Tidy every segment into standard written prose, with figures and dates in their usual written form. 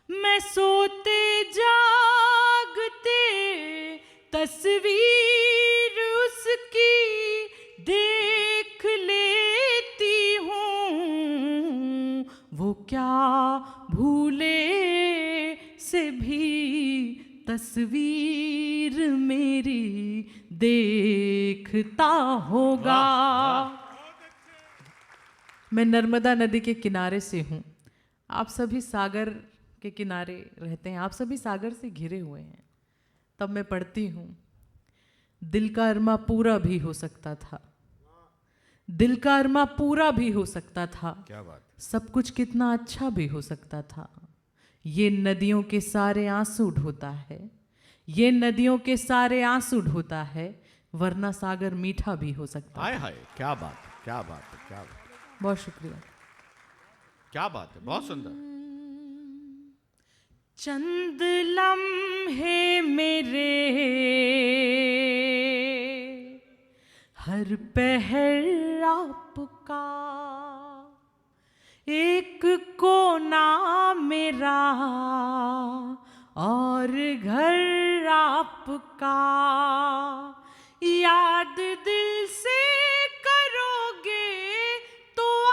मैं सोते जागते तस्वीर उसकी देख लेती हूँ, वो क्या भूले से भी तस्वीर मेरी देखता होगा। मैं नर्मदा नदी के किनारे से हूँ, आप सभी सागर के किनारे रहते हैं, आप सभी सागर से घिरे हुए हैं। तब मैं पढ़ती हूँ, दिल का अरमा पूरा भी हो सकता था, दिल का अरमा पूरा भी हो सकता था, क्या बात, सब कुछ कितना अच्छा भी हो सकता था। ये नदियों के सारे आंसू ढोता है, ये नदियों के सारे आंसू ढोता है, वरना सागर मीठा भी हो सकता हाय है। हाय, क्या बात है, क्या बात है, क्या बात है, बहुत शुक्रिया। क्या बात है, बहुत सुंदर। चंद लम्हे मेरे हर पहर आपका, एक कोना मेरा और घर आपका, याद दिल से करोगे तो आ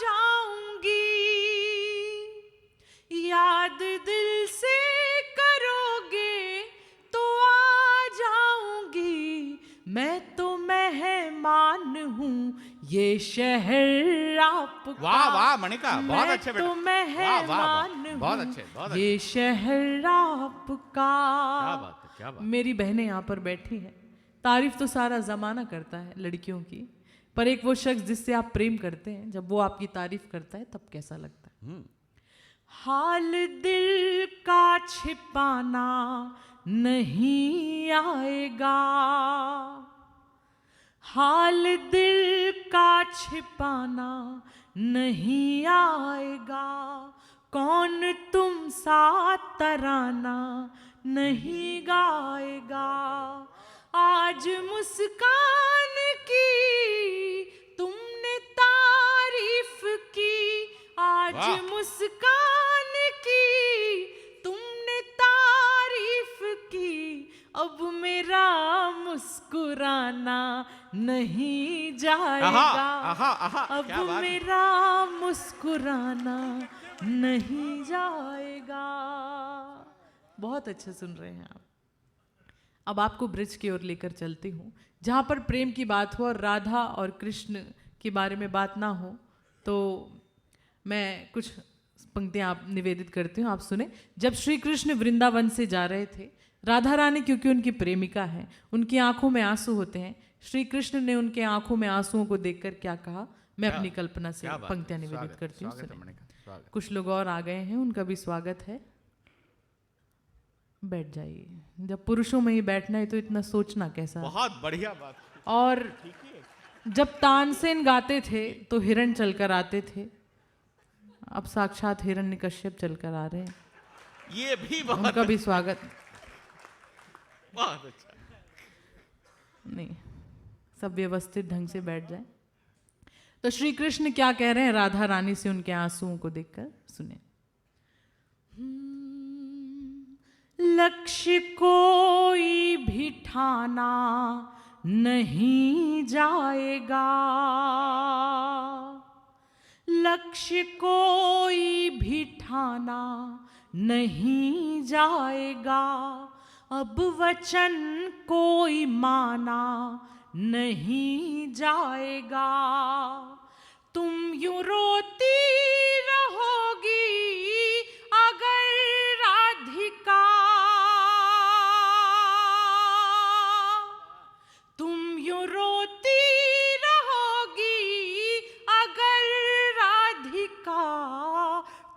जाऊंगी, याद दिल से करोगे तो आ जाऊंगी, मैं तो मेहमान हूँ ये शहर आपका। वाह वाह मणिका, बहुत मैं अच्छे तो बेटा, वाह वाह वाह, मेहमान बहुत हूँ अच्छे, बहुत ये अच्छे, शहर आपका। क्या बात है, क्या बात। मेरी बहनें यहाँ पर बैठी हैं। तारीफ तो सारा जमाना करता है लड़कियों की, पर एक वो शख्स जिससे आप प्रेम करते हैं, जब वो आपकी तारीफ करता है तब कैसा लगता है। हाल दिल का छिपाना नहीं आएगा, हाल दिल का छिपाना नहीं आएगा, कौन तुम सा तराना नहीं गाएगा। आज मुस्कान की तुमने तारीफ की, आज वाह। मुस्कान की तुमने तारीफ की, अब मेरा मुस्कुराना नहीं जाएगा, आहा, आहा, अब क्या बात है। मेरा मुस्कुराना नहीं जाएगा। बहुत अच्छा सुन रहे हैं आप। अब आपको ब्रिज की ओर लेकर चलती हूँ, जहाँ पर प्रेम की बात हो और राधा और कृष्ण के बारे में बात ना हो, तो मैं कुछ पंक्तियाँ आप निवेदित करती हूँ, आप सुने। जब श्री कृष्ण वृंदावन से जा रहे थे, राधा रानी क्योंकि उनकी प्रेमिका है, उनकी आंखों में आंसू होते हैं, श्री कृष्ण ने उनके आंखों में आंसुओं को देखकर क्या कहा, मैं अपनी कल्पना से पंक्तियाँ निवेदित करती हूँ, सुने। कुछ लोग और आ गए हैं, उनका भी स्वागत है। बैठ जाइए, जब पुरुषों में ही बैठना है तो इतना सोचना कैसा। बहुत बढ़िया बात। और जब तानसेन गाते थे तो हिरण चलकर आते थे, अब साक्षात हिरण्यकश्यप चलकर आ रहे हैं, ये भी बहुत उनका भी स्वागत। बहुत अच्छा। नहीं, सब व्यवस्थित ढंग से बैठ जाए। तो श्री कृष्ण क्या कह रहे हैं राधा रानी से उनके आंसुओं को देखकर, सुने। लक्ष्य कोई भी ठाना नहीं जाएगा, लक्ष्य कोई भी ठाना नहीं जाएगा, अब वचन कोई माना नहीं जाएगा, तुम यूं रोती रहोगी अगर राधिका, तुम यूं रोती रहोगी अगर राधिका,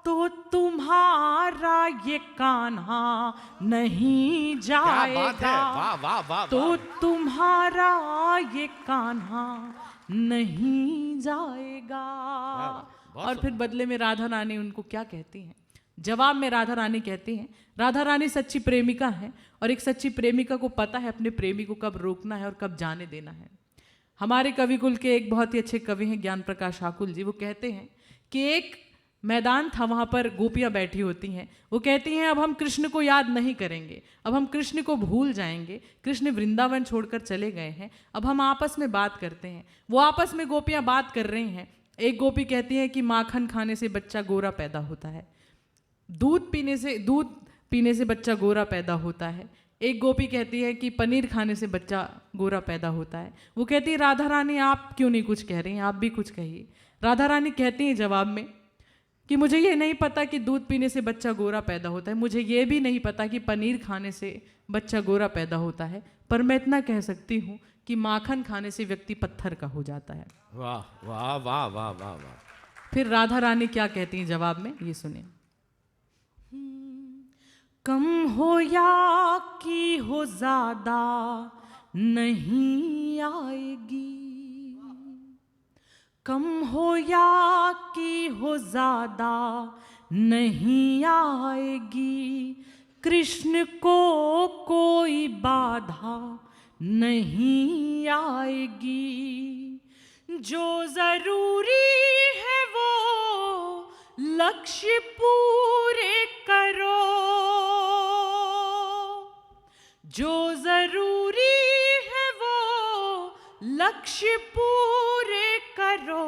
तो तुम्हारा ये कान्हा नहीं क्या बात है, जाएगा, वाह वाह वाह, तो वाह। तुम्हारा ये कान्हा नहीं जाएगा। बहुत और फिर बदले में राधा रानी उनको क्या कहती हैं, जवाब में राधा रानी कहती हैं, राधा रानी सच्ची प्रेमिका है और एक सच्ची प्रेमिका को पता है अपने प्रेमी को कब रोकना है और कब जाने देना है। हमारे कवि कुल के एक बहुत ही अच्छे कवि हैं ज्ञान प्रकाश आकुल जी, वो कहते हैं कि एक मैदान था, वहाँ पर गोपियाँ बैठी होती हैं। वो कहती हैं अब हम कृष्ण को याद नहीं करेंगे, अब हम कृष्ण को भूल जाएंगे, कृष्ण वृंदावन छोड़कर चले गए हैं, अब हम आपस में बात करते हैं। वो आपस में गोपियाँ बात कर रही हैं। एक गोपी कहती है कि माखन खाने से बच्चा गोरा पैदा होता है, दूध पीने से बच्चा गोरा पैदा होता है। एक गोपी कहती है कि पनीर खाने से बच्चा गोरा पैदा होता है। वो कहती है राधा रानी आप क्यों नहीं कुछ कह रही हैं, आप भी कुछ कहिए। राधा रानी कहती हैं जवाब में कि मुझे ये नहीं पता कि दूध पीने से बच्चा गोरा पैदा होता है, मुझे ये भी नहीं पता कि पनीर खाने से बच्चा गोरा पैदा होता है, पर मैं इतना कह सकती हूँ कि माखन खाने से व्यक्ति पत्थर का हो जाता है। वाह वाह वाह वाह वाह वाह। फिर राधा रानी क्या कहती हैं जवाब में, ये सुनिए। कम हो या की हो ज्यादा नहीं आएगी, कम हो या की हो ज्यादा नहीं आएगी, कृष्ण को कोई बाधा नहीं आएगी। जो जरूरी है वो लक्ष्य पूरे करो, जो जरूरी है वो लक्ष्य पूरे करो,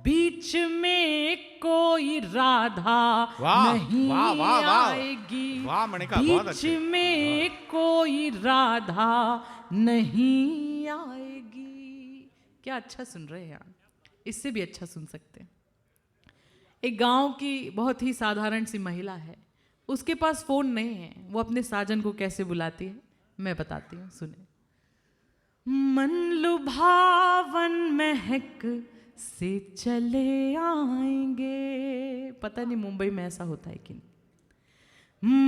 बीच में कोई राधा वाह, नहीं वाह, वाह, वाह। आएगी, वाह मणिका, बहुत बीच अच्छे। में कोई राधा नहीं आएगी। क्या अच्छा सुन रहे हैं आप, इससे भी अच्छा सुन सकते हैं। एक गांव की बहुत ही साधारण सी महिला है, उसके पास फोन नहीं है, वो अपने साजन को कैसे बुलाती है मैं बताती हूँ, सुने। मन लुभावन महक से चले आएंगे, पता नहीं मुंबई में ऐसा होता है कि नहीं।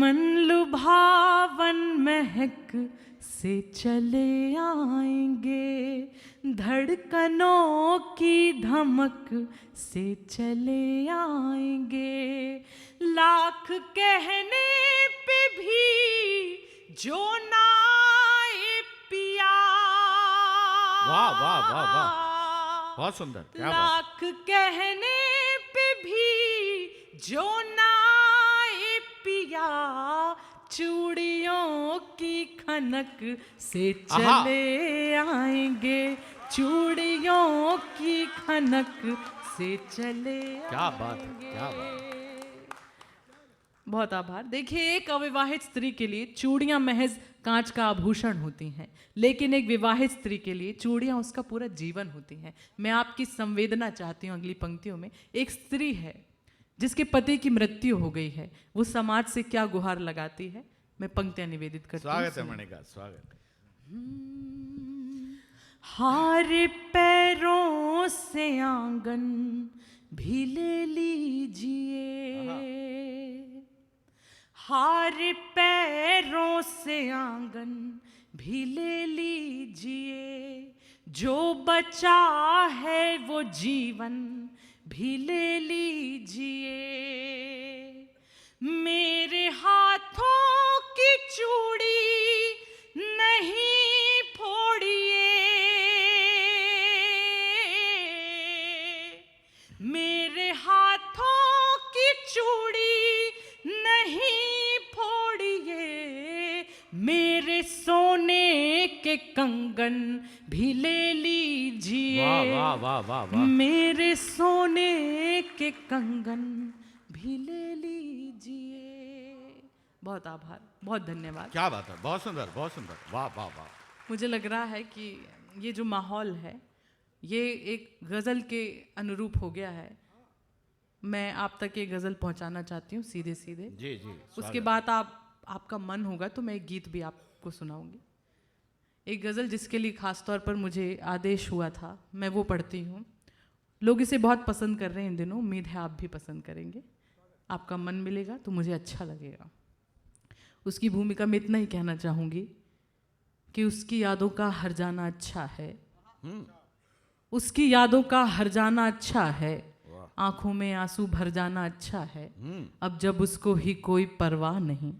मन लुभावन महक से चले आएंगे, धड़कनों की धमक से चले आएंगे, लाख कहने पे भी जो ना आए पिया। वाह वाह वाह वाह, बहुत सुंदर, क्या बात। लाख कहने पे भी जो ना आए पिया, चूड़ियों की खनक से चले आएंगे, चूड़ियों की खनक से चले क्या बात है, क्या बात। बहुत आभार। देखिए, एक अविवाहित स्त्री के लिए चूड़ियां महज कांच का आभूषण होती हैं, लेकिन एक विवाहित स्त्री के लिए चूड़ियां उसका पूरा जीवन होती हैं। मैं आपकी संवेदना चाहती हूँ अगली पंक्तियों में। एक स्त्री है जिसके पति की मृत्यु हो गई है, वो समाज से क्या गुहार लगाती है, मैं पंक्तियां निवेदित करती हूँ। स्वागत है मणिका, स्वागत। हार पैरों से आंगन भी ले लीजिए, हार पैरों से आंगन भी ले लीजिए, जो बचा है वो जीवन भी ले लीजिए, मेरे हाथों की चूड़ी नहीं फोड़िए, मेरे हाथों की चूड़ी नहीं फोड़िए, मेरे सोने के कंगन भी ले लीजिए, वाह वाह वाह वाह। मेरे सोने के कंगन भी ले लीजिए। बहुत आभार, बहुत धन्यवाद। क्या बात है, बहुत सुंदर, बहुत सुंदर, वाह वाह वाह। मुझे लग रहा है कि ये जो माहौल है ये एक गज़ल के अनुरूप हो गया है। मैं आप तक ये गज़ल पहुंचाना चाहती हूँ सीधे सीधे। जी जी। उसके बाद आपका मन होगा तो मैं एक गीत भी आपको सुनाऊंगी। एक गज़ल जिसके लिए ख़ास तौर पर मुझे आदेश हुआ था, मैं वो पढ़ती हूँ। लोग इसे बहुत पसंद कर रहे हैं इन दिनों, उम्मीद है आप भी पसंद करेंगे, आपका मन मिलेगा तो मुझे अच्छा लगेगा। उसकी भूमिका में इतना ही कहना चाहूँगी कि उसकी यादों का हर जाना अच्छा है, उसकी यादों का हर जाना अच्छा है, आंखों में आंसू भर जाना अच्छा है, अब जब उसको ही कोई परवाह नहीं,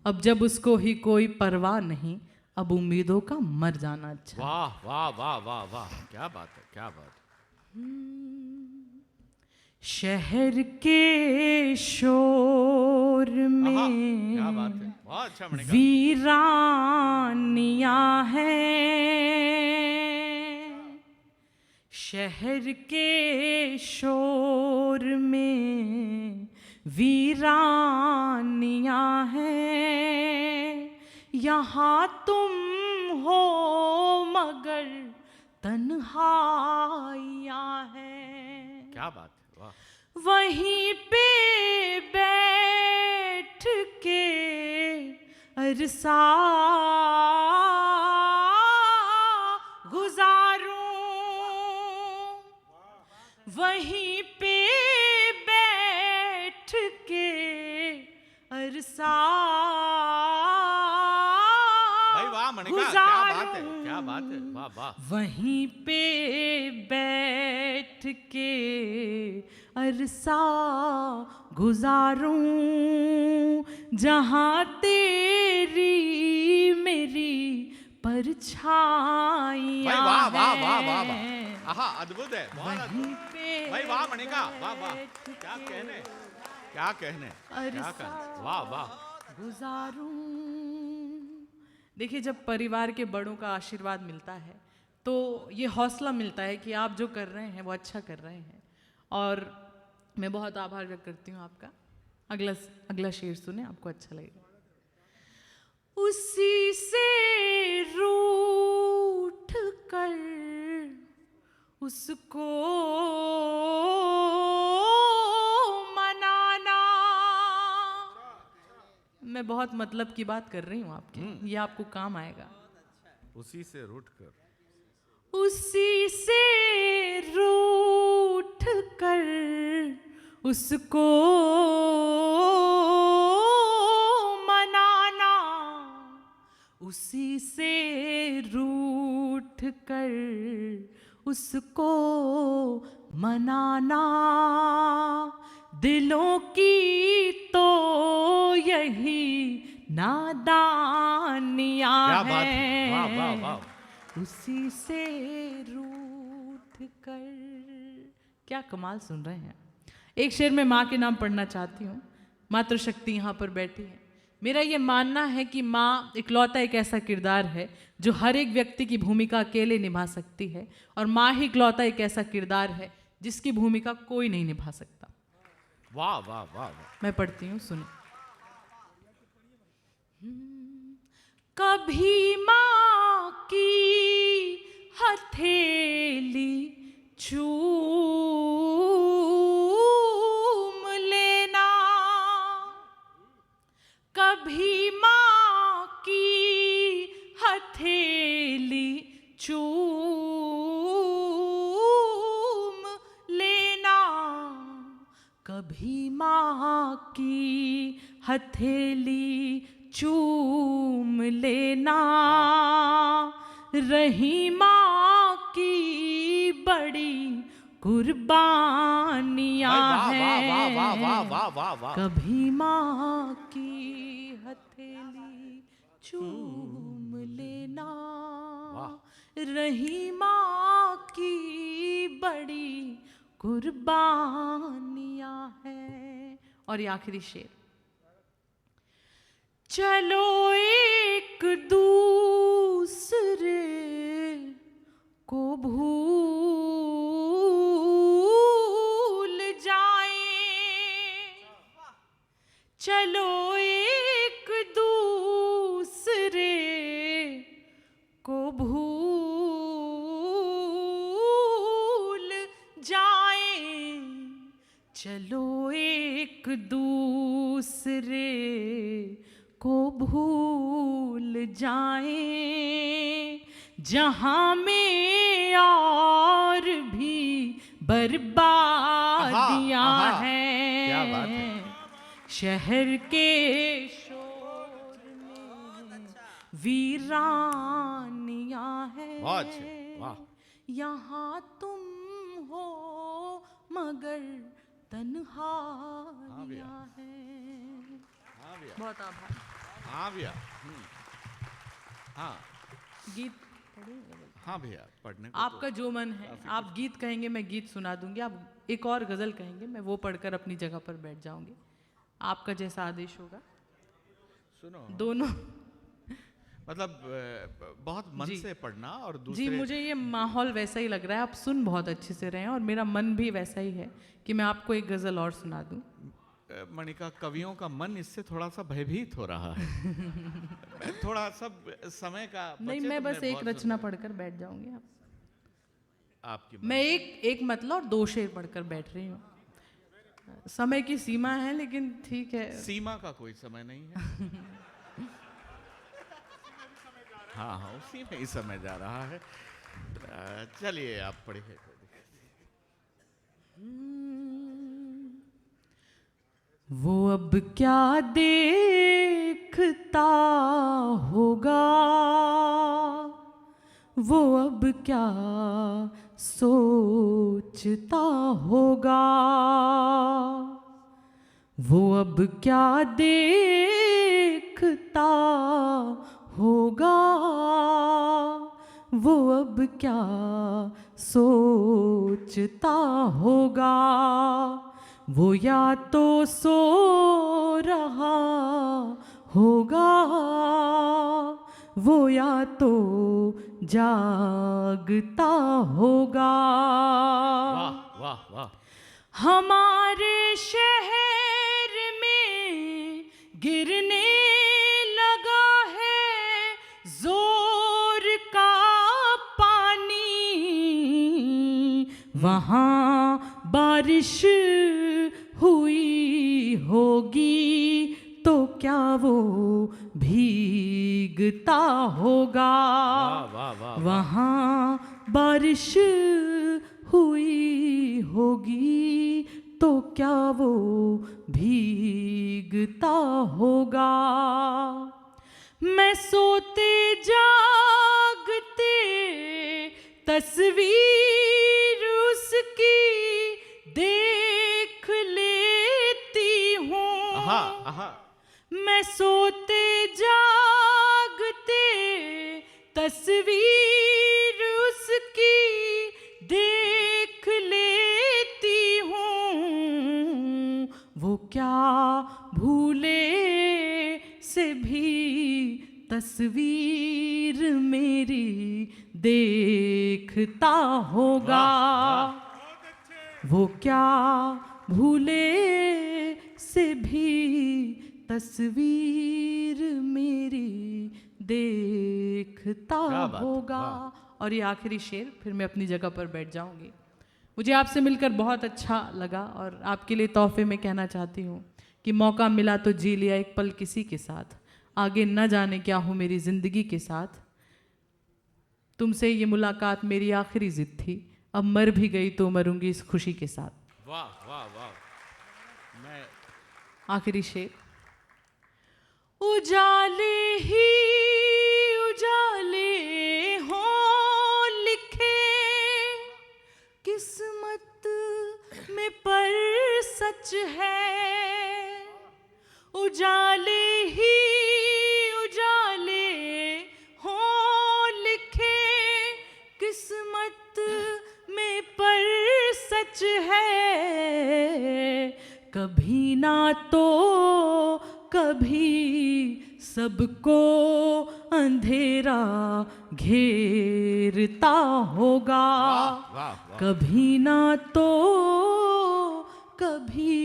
अब जब उसको ही कोई परवाह नहीं, अब उम्मीदों का मर जाना अच्छा। वाह वाह वाह वाह वाह, क्या बात है, क्या बात। शहर के शोर आहा, में क्या बात है, बहुत अच्छा मणिका। वीरानियां हैं, शहर के शोर में वीरानियां हैं, यहाँ तुम हो मगर तन्हाइयां हैं। क्या बात है, वाह। वहीं पे बैठ के अरसा गुजारूं, वहीं पे बैठ के अरसा भाई वाह मणिका, क्या बात है, क्या बात है, वाह वाह। वहीं पे बैठ के अरसा गुजारूं, जहां तेरी मेरी परछाइयां भाई वाह वाह वाह वाह हैं। वाह, आहा, अद्भुत है, बहुत वहीं अद्भुत। पे भाई वाह मणिका, वाह वाह, बैठ क्या के कहने, क्या कहने, क्या अरसा कहने, वाह वाह। गुजारूं। देखिए, जब परिवार के बड़ों का आशीर्वाद मिलता है तो ये हौसला मिलता है कि आप जो कर रहे हैं वो अच्छा कर रहे हैं। और मैं बहुत आभार व्यक्त करती हूँ आपका। अगला शेर सुने, आपको अच्छा लगेगा। उसी से रूठ कर उसको मनाना। मैं बहुत मतलब की बात कर रही हूँ आपकी, ये आपको काम आएगा। उसी से रूठ कर, उसी से रूठ कर उसको मनाना, उसी से रूठ कर उसको मनाना, दिलों की तो यही नादानियां क्या बात है, हैं, वाह वाह वाह। उसी से रूठ कर। क्या कमाल सुन रहे हैं। एक शेर में माँ के नाम पढ़ना चाहती हूँ। मातृशक्ति यहाँ पर बैठी है। मेरा ये मानना है कि माँ इकलौता एक ऐसा किरदार है जो हर एक व्यक्ति की भूमिका अकेले निभा सकती है, और माँ ही इकलौता एक ऐसा किरदार है जिसकी भूमिका कोई नहीं निभा सकता। वाह वाह वाह वाह। मैं पढ़ती हूँ, सुनो। कभी माँ की हथेली चूम लेना, कभी माँ की हथेली चूम लेना, कभी माँ की हथेली चूम लेना, रही माँ की बड़ी कुर्बानियां वाह वाह हैं, वाह वाह वाह वाह वाह वाह। कभी माँ की हथेली चूम लेना, रही माँ की बड़ी कुर्बानियां हैं। और ये आखिरी शेर। चलो एक दूसरे को भूल जाएं, चलो एक दूसरे को भूल जाएं, चलो एक दूसरे को भूल जाएं, जहां में और भी बर्बादियां आहा, आहा, हैं, क्या बात है। शहर के शोर में वीरानियां हैं, बहुत अच्छे, वाह। यहाँ तुम हो मगर हाँ भैया। तन्हाइयां हैं। हाँ भैया, बहुत आभार। हाँ भैया, हाँ गीत पढ़ेंगे? हाँ भैया, पढ़ने को आपका जो मन है, आप गीत कहेंगे मैं गीत सुना दूंगी। आप एक और गज़ल कहेंगे, मैं वो पढ़कर अपनी जगह पर बैठ जाऊंगी, आपका जैसा आदेश होगा। सुनो, दोनों मतलब बहुत मन जी। से पढ़ना और जी, दूसरे मुझे ये माहौल वैसा ही लग रहा है, आप सुन बहुत अच्छे से रहे हैं और मेरा मन भी वैसा ही है कि मैं आपको एक गज़ल और सुना दूं। मणिका, कवियों का मन इससे थोड़ा सा भयभीत हो रहा है। थोड़ा सब समय का नहीं, बचे मैं तुमने बस एक बहुत रचना सुंदर। पढ़कर बैठ जाऊंगी। आप आपकी मैं एक मतलब और 2 शेर पढ़कर बैठ रही हूँ। समय की सीमा है, लेकिन ठीक है। सीमा का कोई समय नहीं है। हाँ हाँ, उसी में ही समय जा रहा है। चलिए आप पढ़िए। वो अब क्या देखता होगा, वो अब क्या सोचता होगा, वो अब क्या देखता होगा, वो अब क्या सोचता होगा, वो या तो सो रहा होगा, वो या तो जागता होगा। वाह वाह वाह। हमारे शहर में गिरने लगा है जोर का पानी, वहाँ बारिश हुई होगी तो क्या वो भीगता होगा। वाह वाह वाह। वहाँ बारिश हुई होगी तो क्या वो भीगता होगा। मैं सोते जागते तस्वीर उसकी देख लेती हूँ। आहा आहा। मैं सोते जागते तस्वीर उसकी देख लेती हूँ। वो क्या भूले से भी तस्वीर मेरी देखता होगा। वो क्या भूले से भी तस्वीर मेरी देखता क्या बात, होगा। वाह। और ये आखिरी शेर, फिर मैं अपनी जगह पर बैठ जाऊंगी। मुझे आपसे मिलकर बहुत अच्छा लगा और आपके लिए तोहफे में कहना चाहती हूँ कि मौका मिला तो जी लिया एक पल किसी के साथ, आगे न जाने क्या हो मेरी ज़िंदगी के साथ। तुमसे ये मुलाकात मेरी आखिरी जिद थी, अब मर भी गई तो मरूंगी इस खुशी के साथ। वाह वाह वाह। मैं आखिरी शेर। उजाले ही उजाले हों लिखे किस्मत में पर सच है। उजाले ही उजाले हों लिखे किस्मत में पर सच है। कभी ना तो कभी सबको अंधेरा घेरता होगा। वाह वाह वाह। कभी ना तो कभी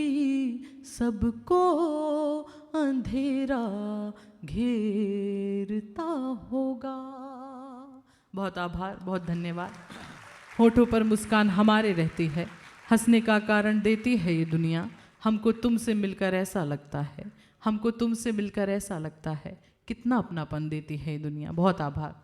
सबको अंधेरा घेरता होगा। बहुत आभार, बहुत धन्यवाद। होठों पर मुस्कान हमारे रहती है, हंसने का कारण देती है ये दुनिया। हमको तुमसे मिलकर ऐसा लगता है, हमको तुमसे मिलकर ऐसा लगता है, कितना अपनापन देती है ये दुनिया। बहुत आभार।